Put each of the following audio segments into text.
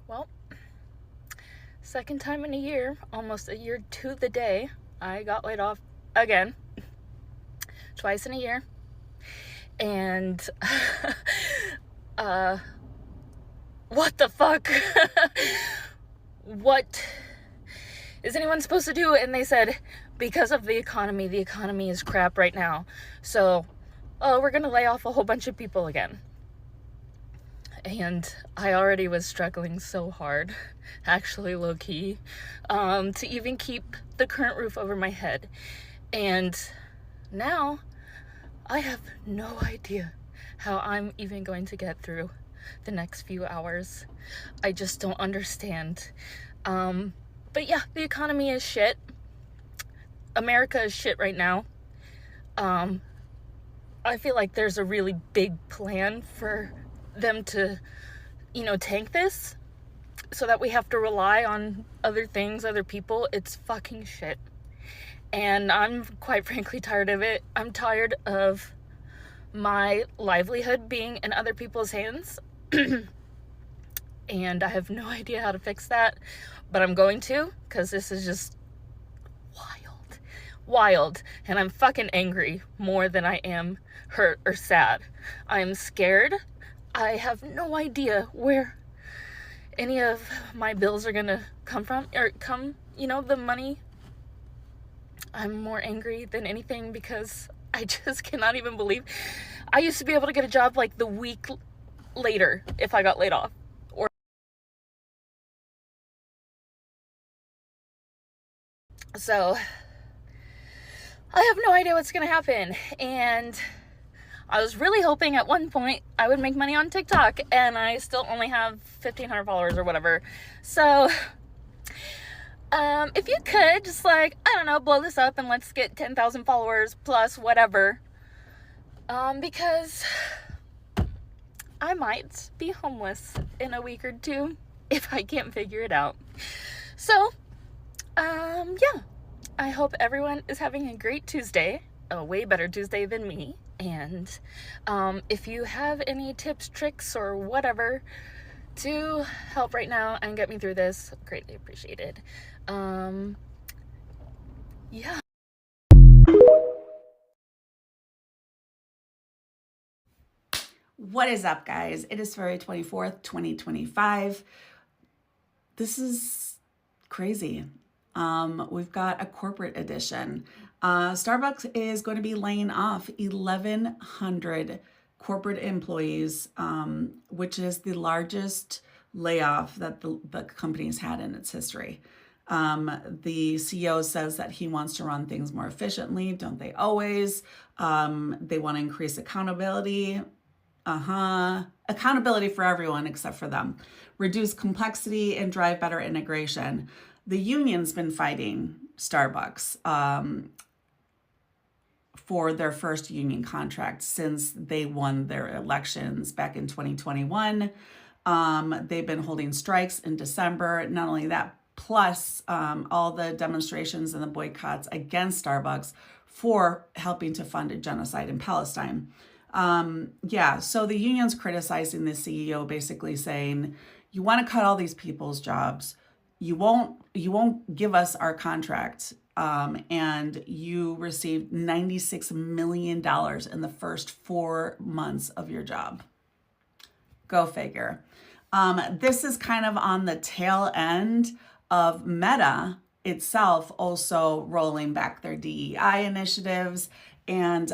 Well, second time in a year, almost a year to the day, I got laid off again, twice in a year. And, uh, what the fuck? What is anyone supposed to do? And they said, because of the economy is crap right now. So, we're gonna lay off a whole bunch of people again. And I already was struggling so hard, actually low key, to even keep the current roof over my head. And now I have no idea how I'm even going to get through the next few hours. I just don't understand. But yeah, the economy is shit. America is shit right now. I feel like there's a really big plan for them to, tank this so that we have to rely on other things, other people. It's fucking shit. And I'm quite frankly tired of it. I'm tired of my livelihood being in other people's hands. And I have no idea how to fix that, but I'm going to, because this is just wild. And I'm fucking angry more than I am hurt or sad. I am scared. I have no idea where any of my bills are gonna come from, or the money. I'm more angry than anything because I just cannot even believe I used to be able to get a job like the week later if I got laid off. So I have no idea what's gonna happen. And I was really hoping at one point I would make money on TikTok, and I still only have 1,500 followers or whatever. So, if you could just blow this up and let's get 10,000 followers plus whatever. Because I might be homeless in a week or two if I can't figure it out. So, yeah. I hope everyone is having a great Tuesday, a way better Tuesday than me. And if you have any tips, tricks, or whatever to help right now and get me through this, greatly appreciated. Yeah. What is up, guys? It is February 24th, 2025. This is crazy. We've got a corporate edition. Starbucks is going to be laying off 1,100 corporate employees, which is the largest layoff that the company's had in its history. The CEO says that he wants to run things more efficiently. Don't they always? They want to increase accountability. Accountability for everyone except for them. Reduce complexity and drive better integration. The union's been fighting Starbucks for their first union contract since they won their elections back in 2021. They've been holding strikes in December. Not only that, plus all the demonstrations and the boycotts against Starbucks for helping to fund a genocide in Palestine. So the union's criticizing the CEO, basically saying, you want to cut all these people's jobs. You won't give us our contract. And you received $96 million in the first 4 months of your job. Go figure. This is kind of on the tail end of Meta itself also rolling back their DEI initiatives and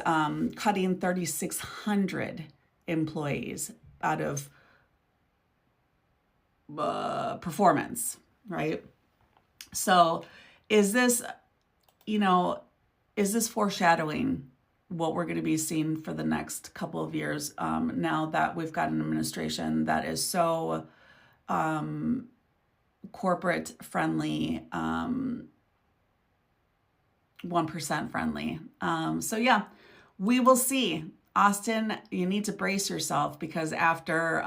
cutting 3,600 employees out of performance, right? So is this foreshadowing what we're going to be seeing for the next couple of years now that we've got an administration that is so corporate friendly, 1% friendly. So yeah, we will see. Austin, you need to brace yourself because after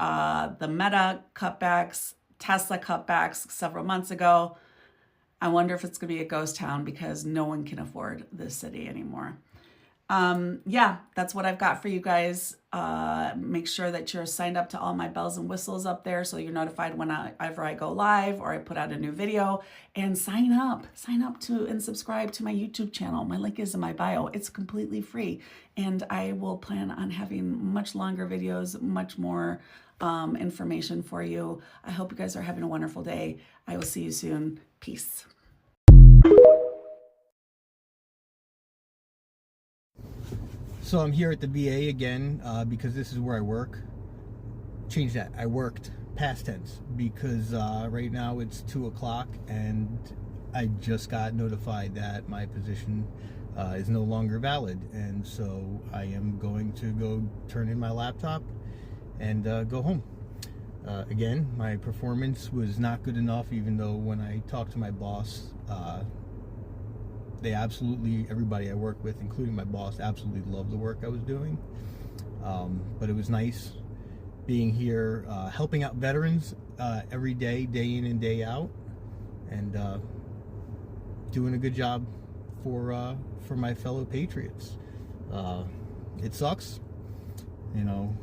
the Meta cutbacks, Tesla cutbacks several months ago, I wonder if it's going to be a ghost town because no one can afford this city anymore. Yeah, that's what I've got for you guys. Make sure that you're signed up to all my bells and whistles up there so you're notified whenever I go live or I put out a new video. And sign up to and subscribe to my YouTube channel. My link is in my bio. It's completely free. And I will plan on having much longer videos, much more information for you. I hope you guys are having a wonderful day. I will see you soon. Peace. So I'm here at the VA again because this is where I work. Change that. I worked past tense because right now it's 2 o'clock and I just got notified that my position is no longer valid. And so I am going to go turn in my laptop and go home. Again, my performance was not good enough, even though when I talked to my boss, they absolutely, everybody I work with, including my boss, absolutely loved the work I was doing. But it was nice being here, helping out veterans every day, day in and day out, and doing a good job for my fellow patriots. It sucks, you know.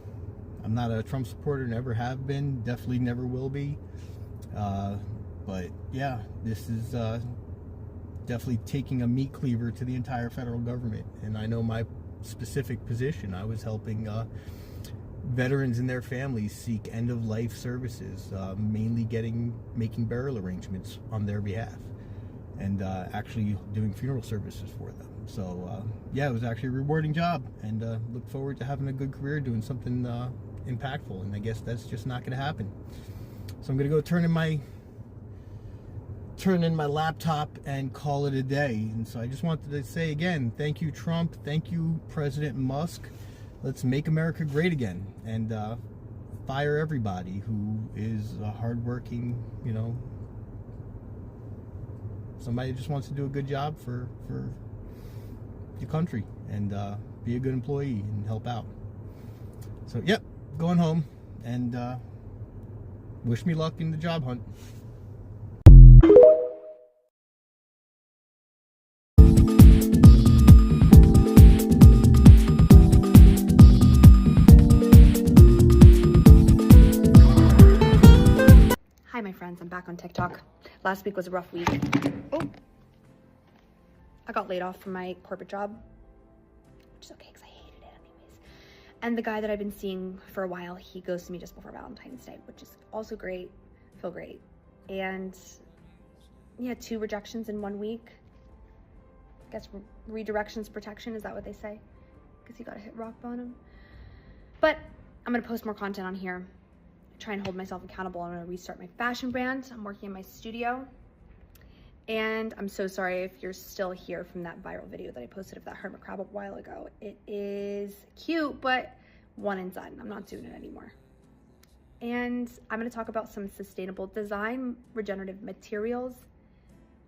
I'm not a Trump supporter, never have been, definitely never will be. But yeah, this is definitely taking a meat cleaver to the entire federal government. And I know my specific position. I was helping veterans and their families seek end-of-life services, mainly making burial arrangements on their behalf, and actually doing funeral services for them. So yeah, it was actually a rewarding job, and look forward to having a good career doing something impactful. And I guess that's just not going to happen. So I'm going to go turn in my laptop and call it a day. And so I just wanted to say again, thank you, Trump. Thank you, President Musk. Let's make America great again, and fire everybody who is hardworking, you know, somebody who just wants to do a good job for the country, and be a good employee and help out. So yep, going home, and wish me luck in the job hunt. Hi, my friends. I'm back on TikTok. Last week was a rough week. Oh, I got laid off from my corporate job, which is okay because I hated it anyways. And the guy that I've been seeing for a while, he ghosted me just before Valentine's Day, which is also great. Feel great. And yeah, 2 rejections in 1 week. I guess redirection's protection. Is that what they say? Because you gotta hit rock bottom. But I'm gonna post more content on here. Try and hold myself accountable. I'm gonna restart my fashion brand. I'm working in my studio. And I'm so sorry if you're still here from that viral video that I posted of that hermit crab a while ago. It is cute, but one and done. I'm not doing it anymore. And I'm gonna talk about some sustainable design, regenerative materials,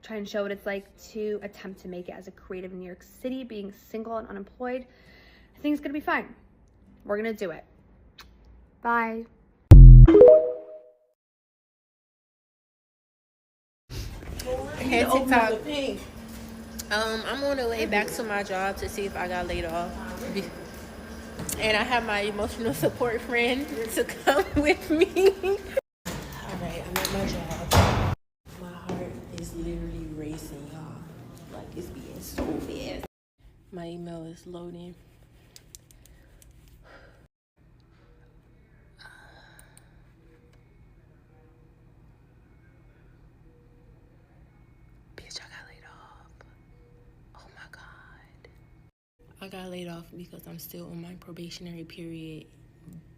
try and show what it's like to attempt to make it as a creative in New York City, being single and unemployed. I think it's gonna be fine. We're gonna do it. Bye. Hey TikTok. I'm on the way back to my job to see if I got laid off. And I have my emotional support friend to come with me. Alright, I'm at my job. My heart is literally racing, y'all. Like, it's being so fast. My email is loading. Bitch, I got laid off. Oh my God. I got laid off because I'm still on my probationary period,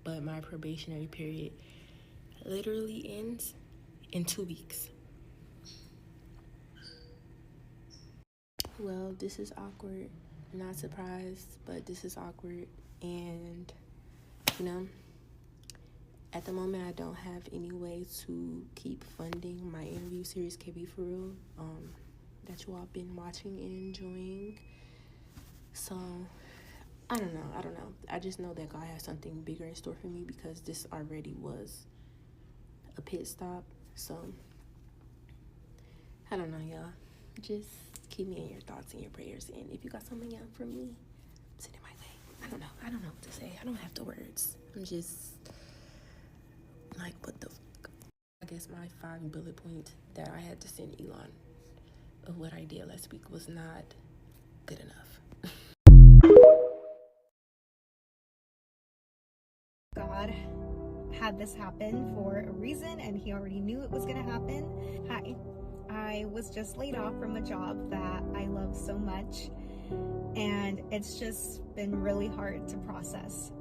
but my probationary period literally ends in 2 weeks. Well, this is awkward. Not surprised, but this is awkward. And, you know, at the moment, I don't have any way to keep funding my interview series, KB For Real, that you all been watching and enjoying. So, I don't know. I just know that God has something bigger in store for me because this already was a pit stop. So, I don't know, y'all. Just keep me in your thoughts and your prayers. And if you got something out for me, I don't know. I don't know what to say. I don't have the words. I'm just like, what the fuck? I guess my 5 bullet points that I had to send Elon of what I did last week was not good enough. God had this happen for a reason, and he already knew it was going to happen. Hi. I was just laid off from a job that I love so much, and it's just been really hard to process.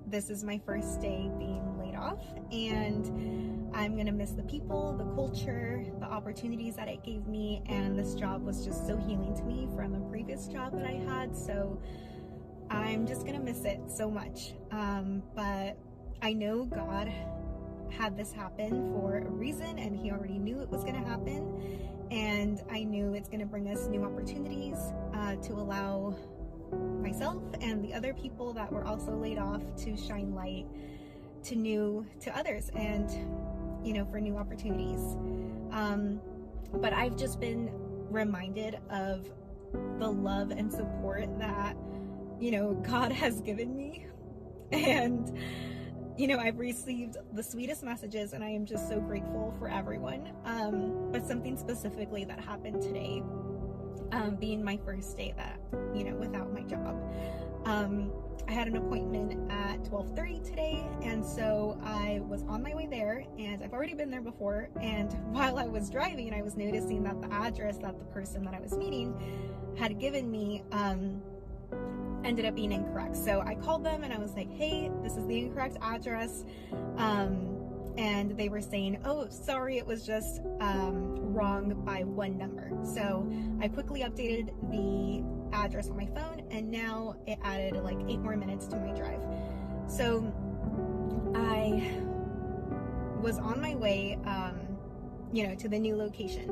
This is my first day being laid off, and I'm gonna miss the people, the culture, the opportunities that it gave me, and this job was just so healing to me from a previous job that I had, so I'm just gonna miss it so much. But I know God had this happen for a reason, and he already knew it was gonna happen, and I knew it's gonna bring us new opportunities to allow myself and the other people that were also laid off to shine light to others, and for new opportunities. But I've just been reminded of the love and support that God has given me, and I've received the sweetest messages, and I am just so grateful for everyone. But something specifically that happened today, being my first day that without my job, I had an appointment at 12:30 today, and so I was on my way there, and I've already been there before, and while I was driving, I was noticing that the address that the person that I was meeting had given me ended up being incorrect. So I called them and I was like, hey, this is the incorrect address. And they were saying, oh, sorry, it was just wrong by 1 number. So I quickly updated the address on my phone, and now it added like 8 more minutes to my drive. So I was on my way, to the new location,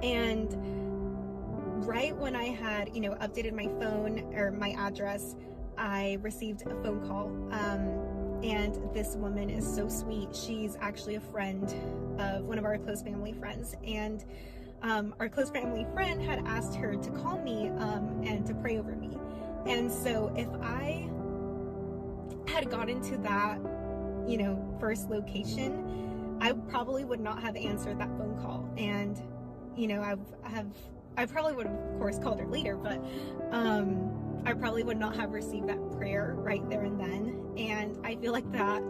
and right when I had, updated my phone or my address, I received a phone call. And this woman is so sweet. She's actually a friend of one of our close family friends. And our close family friend had asked her to call me and to pray over me. And so if I had gotten to that, first location, I probably would not have answered that phone call. And, I probably would have, of course, called her later, but I probably would not have received that prayer right there and then. And I feel like that,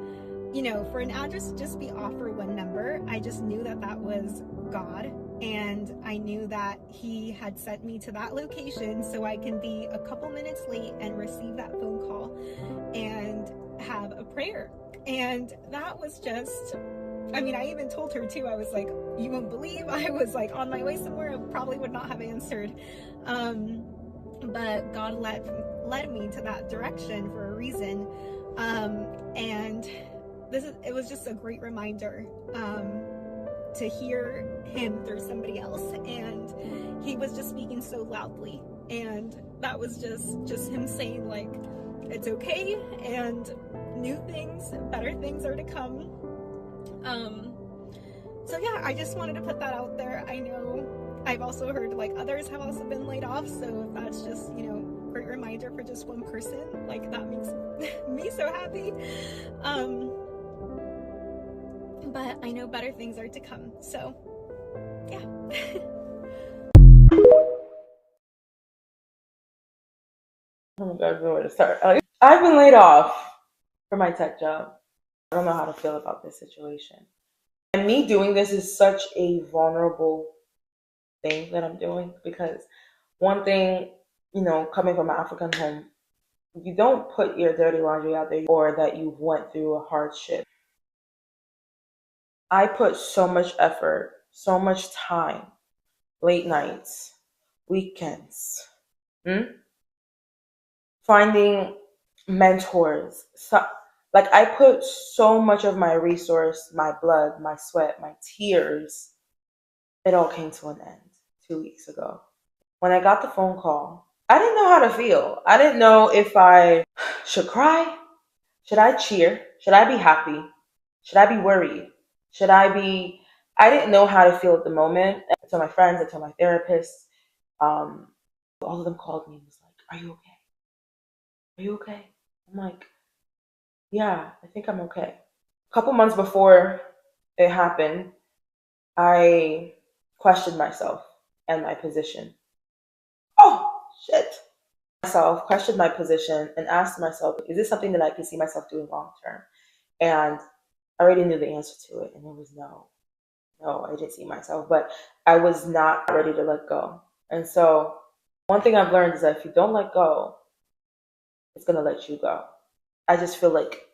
for an address to just be off for 1 number, I just knew that that was God. And I knew that he had sent me to that location so I can be a couple minutes late and receive that phone call and have a prayer. And that was just, I even told her too, I was like, you won't believe, I was like on my way somewhere, I probably would not have answered. But God led me to that direction for a reason. And it was just a great reminder to hear him through somebody else. And he was just speaking so loudly. And that was just him saying, like, it's okay, and new things, better things are to come. So yeah, I just wanted to put that out there. I know I've also heard like others have also been laid off, so if that's just, great reminder for just one person, like that makes me so happy. But I know better things are to come, so yeah. Oh my God, I don't know where to start. I've been laid off from my tech job. I don't know how to feel about this situation. And me doing this is such a vulnerable thing that I'm doing, because one thing, coming from an African home, you don't put your dirty laundry out there or that you went through a hardship. I put so much effort, so much time, late nights, weekends, finding mentors. Like, I put so much of my resource, my blood, my sweat, my tears. It all came to an end 2 weeks ago. When I got the phone call, I didn't know how to feel. I didn't know if I should cry. Should I cheer? Should I be happy? Should I be worried? I didn't know how to feel at the moment. I told my friends, I told my therapist. All of them called me and was like, are you okay? are you okay? I'm like, yeah, I think I'm okay. A couple months before it happened, I questioned myself and my position. Oh, shit. Myself, questioned my position, and asked myself, is this something that I can see myself doing long term? And I already knew the answer to it, and it was no. No, I didn't see myself, but I was not ready to let go. And so, one thing I've learned is that if you don't let go, it's going to let you go. I just feel like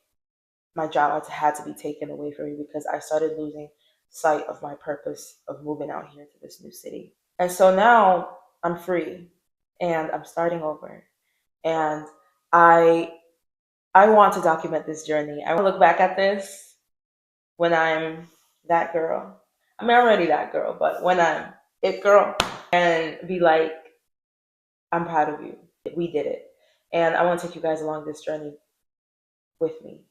my job had to be taken away from me because I started losing sight of my purpose of moving out here to this new city. And so now I'm free and I'm starting over. And I I want to document this journey. I want to look back at this when I'm that girl. I'm already that girl, but when I'm it girl and be like, I'm proud of you. We did it. And I want to take you guys along this journey with me.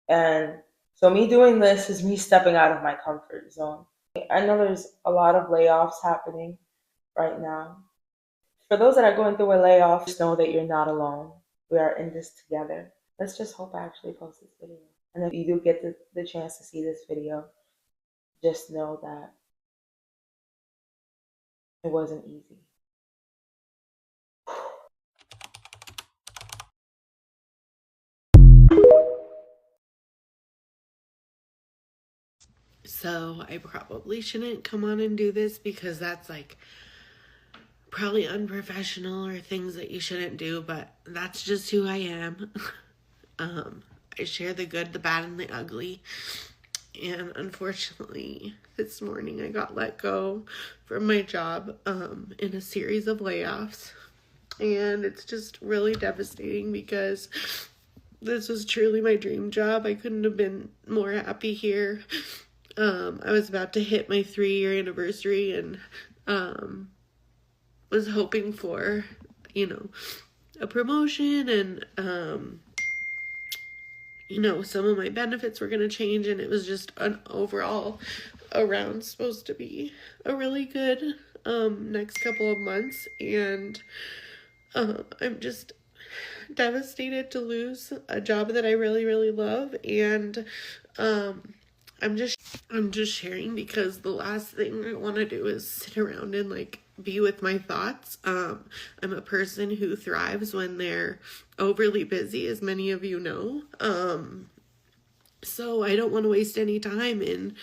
And so me doing this is me stepping out of my comfort zone. I know there's a lot of layoffs happening right now. For those that are going through a layoff, just know that you're not alone. We are in this together. Let's just hope I actually post this video. And if you do get the chance to see this video, just know that it wasn't easy. So I probably shouldn't come on and do this because that's like probably unprofessional or things that you shouldn't do, but that's just who I am. I share the good, the bad, and the ugly. And unfortunately, this morning I got let go from my job in a series of layoffs. And it's just really devastating because this was truly my dream job. I couldn't have been more happy here. I was about to hit my 3-year anniversary and was hoping for, a promotion and, some of my benefits were going to change, and it was just an overall around supposed to be a really good next couple of months, and I'm just devastated to lose a job that I really, really love, and I'm just sharing because the last thing I want to do is sit around and be with my thoughts. I'm a person who thrives when they're overly busy, as many of you know. So I don't want to waste any time in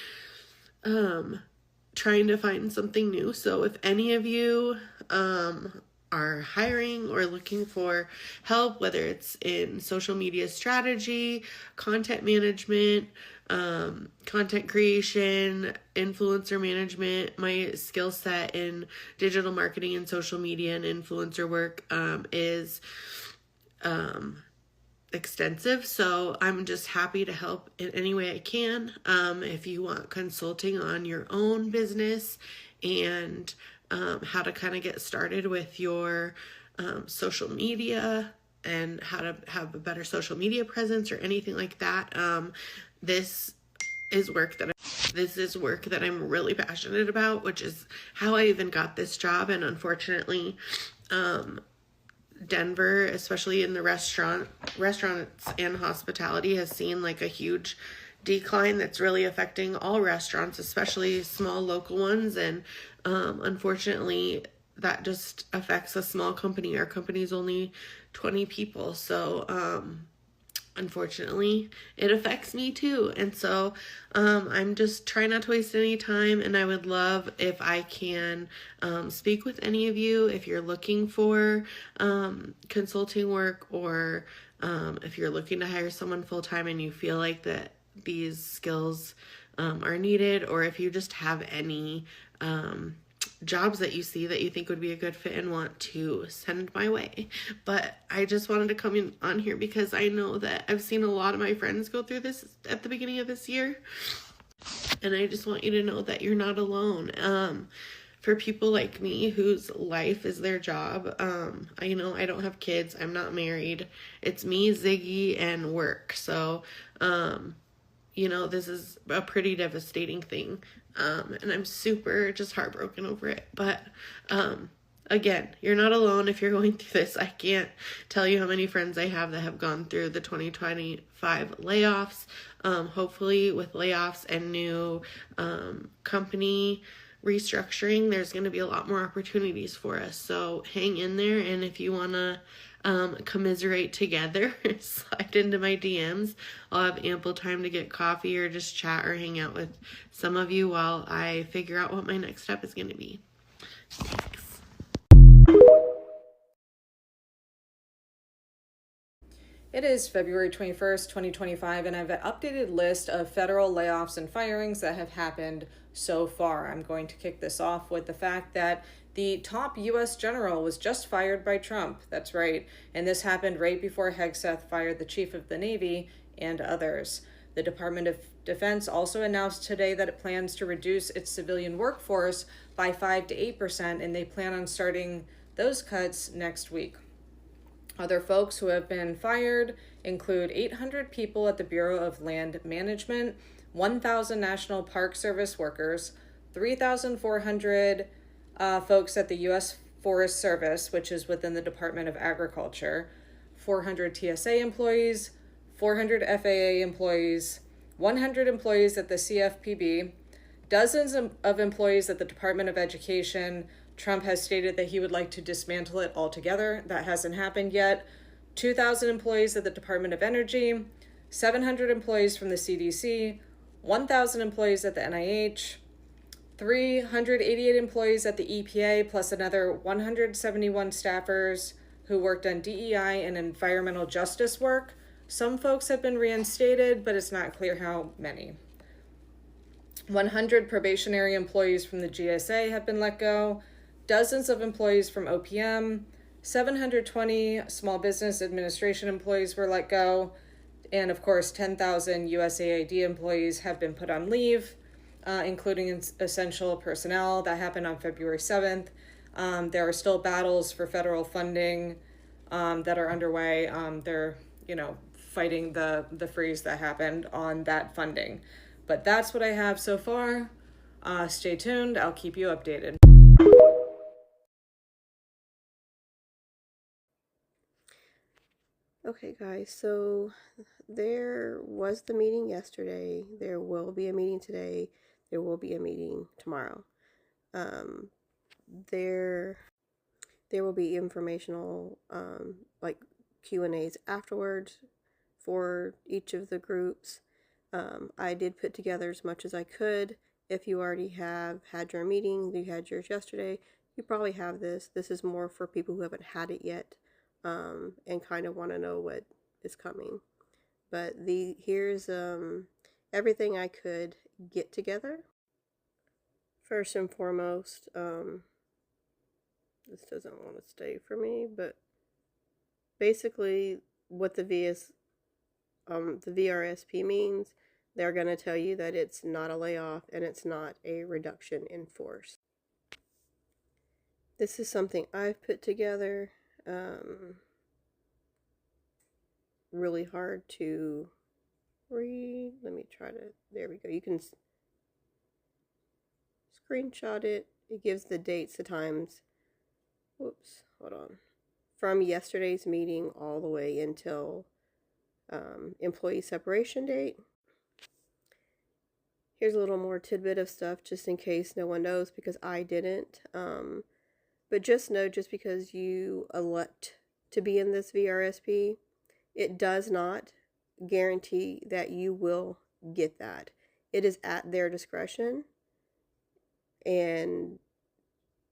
trying to find something new. So if any of you are hiring or looking for help, whether it's in social media strategy, content management, content creation, influencer management, my skill set in digital marketing and social media and influencer work is extensive, so I'm just happy to help in any way I can. If you want consulting on your own business and how to kind of get started with your social media and how to have a better social media presence or anything like that, this is work that I'm really passionate about, which is how I even got this job. And unfortunately, Denver, especially in the restaurants and hospitality, has seen a huge decline that's really affecting all restaurants, especially small local ones. And unfortunately, that just affects a small company. Our company's only 20 people. So unfortunately, it affects me too. And so I'm just trying not to waste any time, and I would love if I can speak with any of you if you're looking for consulting work, or if you're looking to hire someone full-time and you feel like that these skills are needed, or if you just have any jobs that you see that you think would be a good fit and want to send my way. But I just wanted to come on here because I know that I've seen a lot of my friends go through this at the beginning of this year, and I just want you to know that you're not alone. For people like me whose life is their job, I don't have kids, I'm not married, it's me, Ziggy, and work. So this is a pretty devastating thing. And I'm super just heartbroken over it. But again, you're not alone if you're going through this. I can't tell you how many friends I have that have gone through the 2025 layoffs. Hopefully with layoffs and new company restructuring, there's going to be a lot more opportunities for us. So hang in there, and if you want to commiserate together, slide into my DMs. I'll have ample time to get coffee or just chat or hang out with some of you while I figure out what my next step is going to be. Thanks. It is February 21st, 2025, and I have an updated list of federal layoffs and firings that have happened so far. I'm going to kick this off with the fact that the top U.S. general was just fired by Trump. That's right. And this happened right before Hegseth fired the chief of the Navy and others. The Department of Defense also announced today that it plans to reduce its civilian workforce by 5 to 8%, and they plan on starting those cuts next week. Other folks who have been fired include 800 people at the Bureau of Land Management, 1,000 National Park Service workers, 3,400 folks at the U.S. Forest Service, which is within the Department of Agriculture, 400 TSA employees, 400 FAA employees, 100 employees at the CFPB, dozens of employees at the Department of Education. Trump has stated that he would like to dismantle it altogether. That hasn't happened yet. 2,000 employees at the Department of Energy, 700 employees from the CDC, 1,000 employees at the NIH, 388 employees at the EPA, plus another 171 staffers who worked on DEI and environmental justice work. Some folks have been reinstated, but it's not clear how many. 100 probationary employees from the GSA have been let go. Dozens of employees from OPM, 720 small business administration employees were let go, and of course 10,000 USAID employees have been put on leave, including essential personnel. That happened on February 7th. There are still battles for federal funding that are underway. They're, fighting the freeze that happened on that funding. But that's what I have so far. Stay tuned. I'll keep you updated. Okay, guys, so there was the meeting yesterday. There will be a meeting today. There will be a meeting tomorrow. There will be informational, like Q&As afterwards for each of the groups. I did put together as much as I could. If you already have had your meeting, you had yours yesterday, you probably have this. This is more for people who haven't had it yet. And kind of want to know what is coming. But here's everything I could get together. First and foremost, this doesn't want to stay for me, but basically what the VRSP means, they're going to tell you that it's not a layoff and it's not a reduction in force. This is something I've put together. Really hard to read. Let me try to, there we go. You can screenshot it. It gives the dates, the times. Whoops, hold on. From yesterday's meeting all the way until employee separation date. Here's a little more tidbit of stuff just in case no one knows, because I didn't. But just know, just because you elect to be in this VRSP, it does not guarantee that you will get that. It is at their discretion. And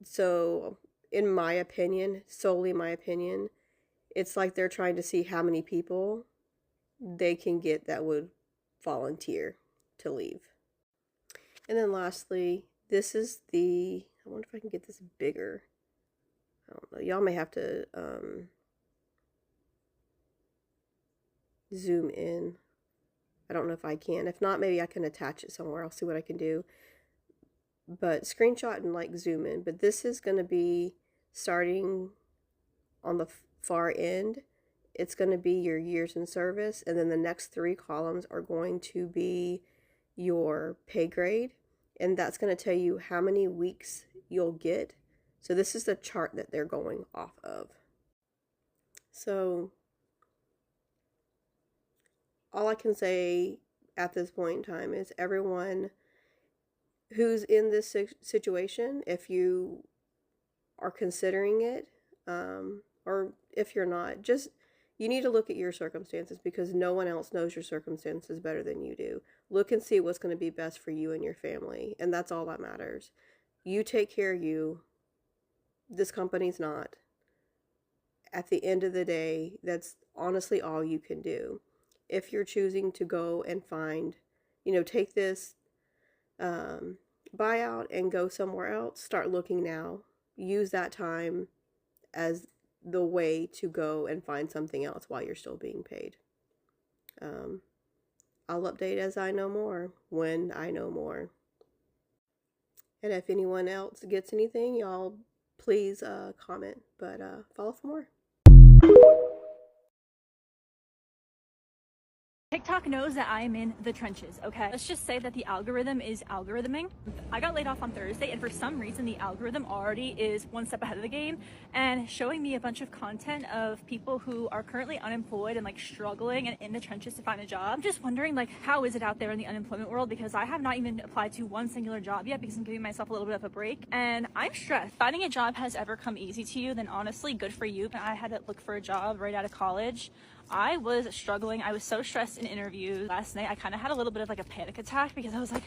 so, in my opinion, solely my opinion, it's like they're trying to see how many people they can get that would volunteer to leave. And then lastly, this is I wonder if I can get this bigger. I don't know. Y'all may have to zoom in. I don't know if I can. If not, maybe I can attach it somewhere. I'll see what I can do. But screenshot and zoom in. But this is going to be starting on the far end. It's going to be your years in service. And then the next 3 columns are going to be your pay grade. And that's going to tell you how many weeks you'll get So this is the chart that they're going off of. So all I can say at this point in time is everyone who's in this situation, if you are considering it, or if you're not, just you need to look at your circumstances, because no one else knows your circumstances better than you do. Look and see what's going to be best for you and your family, and that's all that matters. You take care of you. This company's not. At the end of the day, that's honestly all you can do. If you're choosing to go and find, take this buyout and go somewhere else, start looking now. Use that time as the way to go and find something else while you're still being paid. I'll update as I know more, when I know more. And if anyone else gets anything, y'all please comment, but follow for more. TikTok knows that I am in the trenches, okay? Let's just say that the algorithm is algorithming. I got laid off on Thursday, and for some reason the algorithm already is one step ahead of the game and showing me a bunch of content of people who are currently unemployed and like struggling and in the trenches to find a job. I'm just wondering, like, how is it out there in the unemployment world? Because I have not even applied to one singular job yet, because I'm giving myself a little bit of a break, and I'm stressed. If finding a job has ever come easy to you, then honestly, good for you. I had to look for a job right out of college. I was struggling. I was so stressed in interviews. Last night I kind of had a little bit of like a panic attack, because I was like,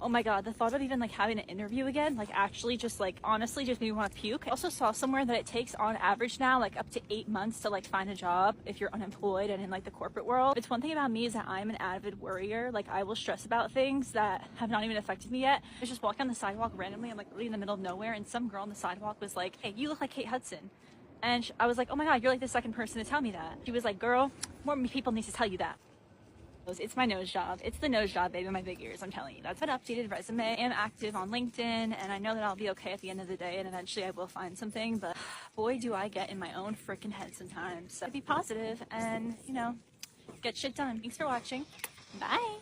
oh my god, the thought of even like having an interview again, like actually just like honestly just made me want to puke. I also saw somewhere that it takes on average now like up to 8 months to like find a job if you're unemployed and in like the corporate world. It's one thing about me is that I'm an avid worrier. Like, I will stress about things that have not even affected me yet. I was just walking on the sidewalk randomly. I'm like really in the middle of nowhere, and some girl on the sidewalk was like, hey, you look like Kate Hudson. And I was like, oh my god, you're like the second person to tell me that. She was like, girl, more people need to tell you that. It's my nose job. It's the nose job, baby, my big ears, I'm telling you. That's an updated resume. I am active on LinkedIn, and I know that I'll be okay at the end of the day, and eventually I will find something, but boy, do I get in my own freaking head sometimes. So be positive and, get shit done. Thanks for watching. Bye.